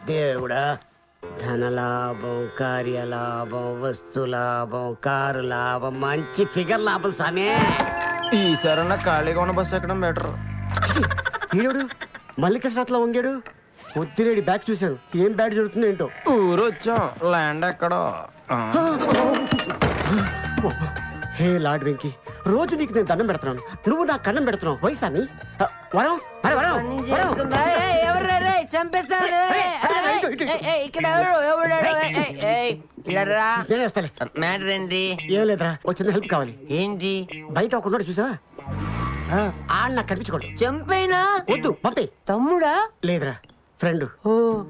దేవుడా, ధనలాభం, కార్యలాభం, వస్తులాభం, కారు లాభం, మంచి ఫిగర్ లాభం స్వామి. ఈసారన్నా ఖాళీగా ఉన్న బస్సు ఎక్కడం బెటర్. ఈడు మల్లికృష్ణలో వంగాడు. పొద్దునేడి బ్యాగ్ చూశాను. ఏం బ్యాడ్ జరుగుతుందో ఏంటో. ఊరు వచ్చాం, ల్యాండ్ ఎక్కడో. హే లార్డ్ వెంకీ, రోజు నీకు నేను దండం పెడుతున్నాను, నువ్వు నాకు కన్నం పెడుతున్నావు. వైసామి వరం అరే వరం మ్యాటర్ ఏంటి? ఏం లేదురా, వచ్చిన హెల్ప్ కావాలి. ఏంటి? బయట ఒకటి చూసా, ఆడు నాకు కనిపించకూడదు. చంపైనా వద్దు, పంపే. తమ్ముడా? లేదురా, ఫ్రెండ్.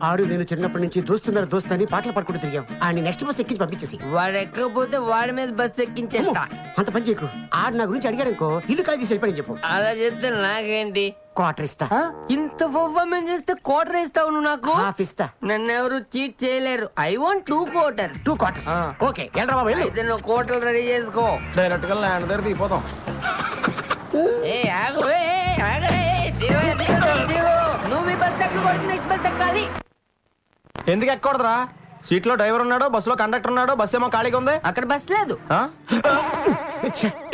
ఆడు నేను చిన్నప్పటి నుంచి దోస్తున్నారు దోస్తని పాటలు పడుకుంటూ తిరిగాం. ఆడిని నెక్స్ట్ బస్ ఎక్కించి పంపించేసి. వాడు ఎక్కకపోతే వాడి మీద బస్ ఎక్కించేస్తా. అంత పని చేయకు. ఆడు నా గురించి అడిగాడు అనుకో, ఇల్లు కాల్ చేసి వెళ్ళిపోయి చెప్పు. అలా చెప్తే నాకేంటి? క్వార్టర్ ఇస్తా. ఇంత పర్ఫార్మెన్స్ చేస్తే క్వార్టర్ ఇస్తావు నువ్వు నాకు? హాఫ్ ఇస్తా. నన్ను ఎవరు చీట్ చేయలేరు. I want 2 quarters. 2 quarters. Okay, వెళ్ళరా బాబు వెళ్ళు. అయితే నువ్వు క్వార్టర్ రెడీ చేసుకో. డైరెక్ట్ గా ల్యాండ్ దగ్గర దిగిపోతాం. నువ్వు ఈ బస్ ఎక్కడ కొడుతుంది, నెక్స్ట్ బస్ ఎక్కాలి. ఎందుకు ఎక్కకూడదురా? సీట్ లో డ్రైవర్ ఉన్నాడు, బస్సులో కండక్టర్ ఉన్నాడు, బస్ ఏమో ఖాళీగా ఉంది. అక్కడ బస్ లేదు.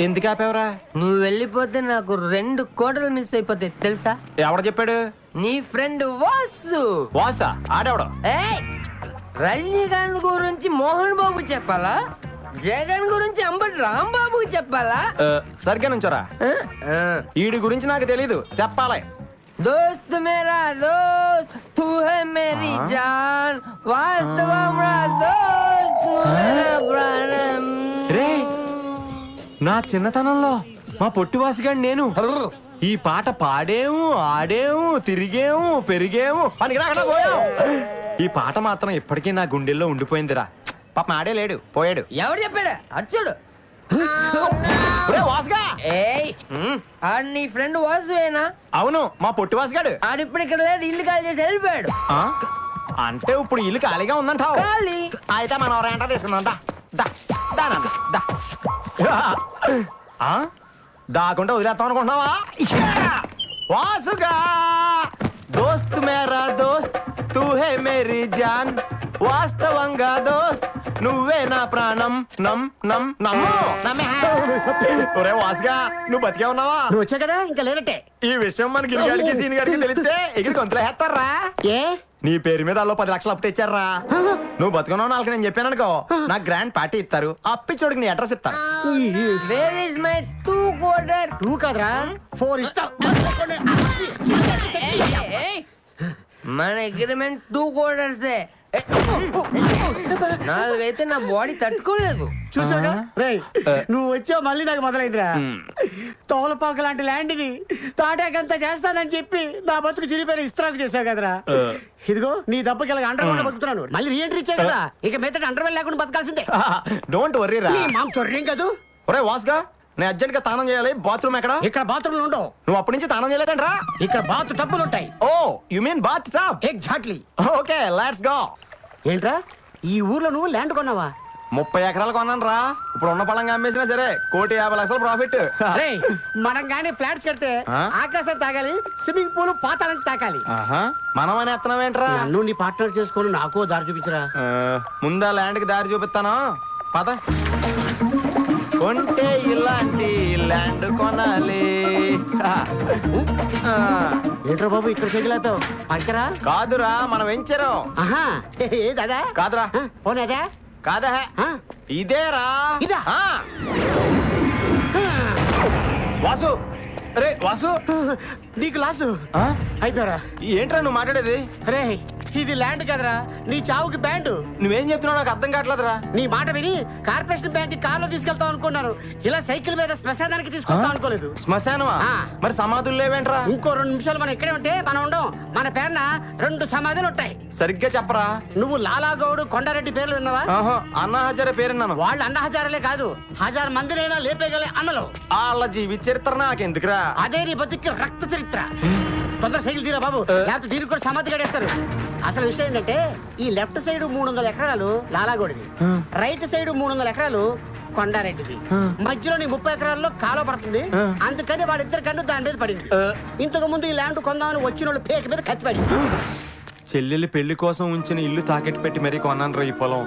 ఎందుకు ఆపేవరా? నువ్వు వెళ్ళిపోతే నాకు 2 quarters మిస్ అయిపోతాయి తెలుసా? ఎవడ చెప్పాడు? నీ ఫ్రెండ్ వాసు. వాసా? ఆడేవడు? రజనీకాంత్ గురించి మోహన్ బాబు చెప్పాలా, జగన్ గురించి అంబటి రాంబాబుకి చెప్పాలా? సరిగ్గా నుంచోరా. ఈడి గురించి నాకు తెలీదు, చెప్పాలి. దోస్త్ మేరా దోస్త్ తూ హై మేరీ జాన్, వాస్తవం రా దోస్త్ నువ్వే నా ప్రాణం. రే, నా చిన్నతనంలో మా పొట్టివాసిగాడు నేను ఈ పాట పాడేము, ఆడేము, తిరిగేము, పెరిగేము, పనికిరాకుండా పోయాం. ఈ పాట మాత్రం ఇప్పటికీ నా గుండెల్లో ఉండిపోయిందిరా. పాప ఆడే లేడు, పోయాడు. ఎవడు చెప్పాడు? అచ్చుడు. నీ ఫ్రెండ్ వాసువేనా? అవును, మా పొట్టివాసిగాడు. ఆడిప్పుడు ఇక్కడ లేదు, ఇల్లు ఖాళీ చేసి వెళ్ళిపోయాడు. అంటే ఇప్పుడు ఇల్లు ఖాళీగా ఉందంటావు? ఖాళీ అయితే మనం రెంట తీసుకుందాం. దాకుంటే వదిలేస్తాం అనుకుంటున్నావా? వాసుగా దోస్త్ మేరా దోస్త్ తూ హే మేరీ జాన్, వాస్తవంగా దోస్త్ నువ్వే నా ప్రాణం. ఒరే వాసుగా, నువ్వు బతికే ఉన్నావా? నువ్వు వచ్చా కదా, ఇంకా లేనట్టే. ఈ విషయం మన గిరిగాడికి సీని గాడికి తెలిస్తే ఎగిరి గొంతులు వేస్తారా? ఏ నీ పేరు మీద అల్లో 10 లక్షలు అప్పు తెచ్చారా? నువ్వు బతుకున్నావు నాలుగు నేను చెప్పాను అనుకో, నాకు గ్రాండ్ పార్టీ ఇస్తారు. అప్పిచ్చోడికి నీ అడ్రస్ ఇస్తాను. Where is my 2 quarters? 2 కాదురా, 4 ఇస్తా. మన అగ్రిమెంట్ 2 quarters. నాకైతే నా బాడీ తట్టుకోలేదు. చూసాగా రేయ్, నువ్వు వచ్చావు మళ్ళీ నాకు మొదలైందిరా. తోలపాక లాంటి ల్యాండ్ ని తాటాకంతా చేస్తానని చెప్పి నా బతుకు చిరిపోయిన ఇస్త్రాకు చేసావు కదరా. ఇదిగో నీ దెబ్బకి ఇలా అండర్ వరల్డ్ బతుకుతున్నాను. మళ్ళీ రీఎంట్రీ ఇచ్చా కదా, ఇక మీద అండర్ వరల్డ్ లేకుండా బతకాల్సిందే. డోంట్ వర్రీ రా. చొర్రేం కాదు. ఒరే వాస్గా, నేను అర్జెంట్ గా తానం చేయాలి. బాత్రూమ్ ఎక్కడ? ఇక్కడ బాత్రూమ్లు ఉండవు. నువ్వు అప్పటి నుంచి తానం చేయలేదంట్రా? ఇక్కడ బాత్ టబ్బులు ఉంటాయి. Oh, you mean bath tub? Exactly. Okay, let's go. ఏంట్రా, ఈ ఊర్లో నువ్వు ల్యాండ్ కొన్నావా? 30 ఎకరాలు కొన్నాను రా. ఇప్పుడు ఉన్న పళంగా అమ్మేసినా సరే 1,50,00,000 ప్రాఫిట్. మనం గానీ ఫ్లాట్స్ కడితే ఆకాశం తాగాలి, స్విమ్మింగ్ పూల్ పాతాలని తాకాలి. మనం అని ఎత్తనం ఏంట్రా? నన్ను నీ పార్ట్నర్ చేసుకొని నాకు దారి చూపించరా. ముందా ల్యాండ్ కి దారి చూపిస్తాను, పద. కొంటే ఇలాంటి ల్యాండ్ కొనాలి. ఏంట్రా బాబు ఇక్కడ చెగిలాపావు? పంచరా? కాదురా, మనం వెంచరు. ఏదా? కాదురా. పోనేదా? కాదా, ఇదేరా. ఇదా? వాసు, రే వాసు, నీకు లాసు అయిపోయారా? ఏంట్రా నువ్వు మాట్లాడేది? రే, ఇది ల్యాండ్ కదరా, నీ చావుకి బ్యాండ్. నువ్వేం చెప్తున్నావు నాకు అర్థం కావట్లేదురా. నీ మాట విని కార్పొరేషన్ బ్యాంక్ కార్ లో తీసుకెళ్తాం అనుకున్నాను. ఇలా సైకిల్ మీద శ్మశానానికి తీసుకొస్తాం అనుకోలేదు. శ్మశానమా? మరి సమాధులు లేవేంట్రా? ఇంకో 2 నిమిషాలు మనం ఇక్కడే ఉంటే మనం ఉండం. మన పేరున 2 సమాధులు ఉంటాయి. సరిగ్గా చెప్పరా. నువ్వు లాలాగౌడు, కొండారెడ్డి పేర్లు విన్నావా? అన్నా హజారే పేరున్నాను. వాళ్ళు అన్న హజారలే కాదు, 1000 మందినైనా లేపేగలే అన్నలు. వాళ్ళ జీవిత చరిత్ర నాకెందుకురా? అదే నీ బతుక్కి రక్త చరిత్ర. తొందర సైకిల్ తీరా బాబు, లేకపోతే దీనికి కూడా సమాధి గడేస్తారు. అసలు విషయం ఏంటంటే, ఈ లెఫ్ట్ సైడ్ 300 ఎకరాలు లాలాగౌడిది, రైట్ సైడ్ 300 ఎకరాలు కొండారెడ్డిది, మధ్యలోని 30 ఎకరాల్లో కాలువ పడుతుంది. అందుకని వాళ్ళిద్దరి కన్ను దాని మీద పడింది. ఇంతకు ముందు ఈ ల్యాండ్ కొందామని వచ్చిన వాళ్ళు పేక మీద కత్తి పడింది. చెల్లెలి పెళ్లి కోసం ఉంచిన ఇల్లు తాకెట్టు పెట్టి మరీ కొన్నాను ఈ పొలం.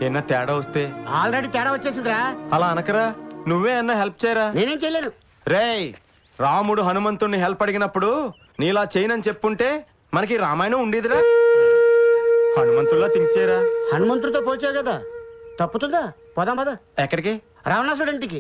ఏనా తేడా వస్తే ఆల్రెడీ తేడా వచ్చేసిందిరా. అలా అనకరా, నువ్వే అన్న హెల్ప్ చేయరా. నేనేం చేయలేను. రేయ్, రాముడు హనుమంతుణ్ణి హెల్ప్ అడిగినప్పుడు నీలా చేయనని చెప్పుంటే మనకి రామాయణం ఉండేదిరా. హనుమంతుల్లా థింక్ చేయరా. హనుమంతుడితో పోల్చావు కదా, తప్పుతుందా? పోదాం పద. ఎక్కడికి? రావణాసుడు ఇంటికి.